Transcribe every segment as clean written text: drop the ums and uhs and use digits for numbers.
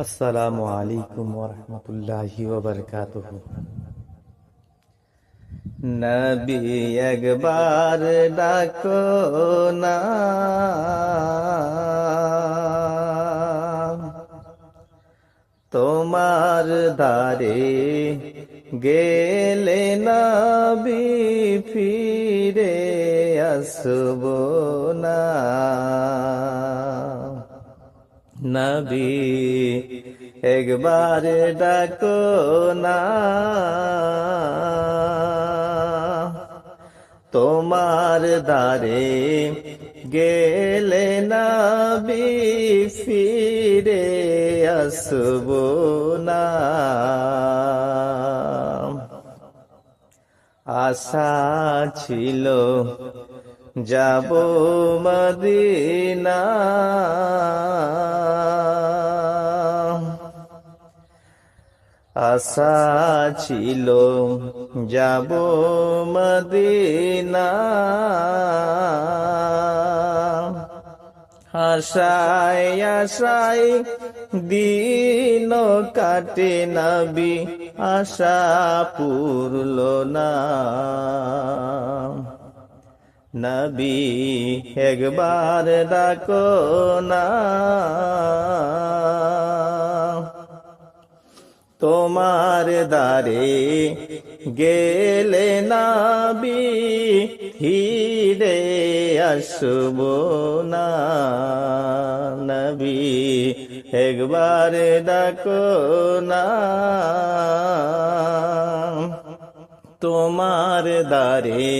আসসালামু আলাইকুম ওয়া রাহমাতুল্লাহি ওয়া বারাকাতুহু। নবী একবার ডাকো না, তোমার দ্বারে গেলে নবী ফিরে আসবো না। নবী একবার ডাকো না, তোমার দ্বারে গেলে নবী ফিরে আসবো না। আশা ছিল যাব মদিনা, আশা ছিল যাব মদিনা। আশায় আশায় দিন কাটে নবী, আশা পুরল না। নবী একবার ডাকো না, তোমার দ্বারে গেলে নবী ফিরে আসবো না। নবী একবার ডাকো না, তোমার দ্বারে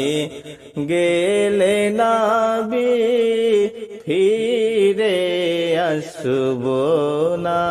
গেলে নবী ফিরে আসবো না।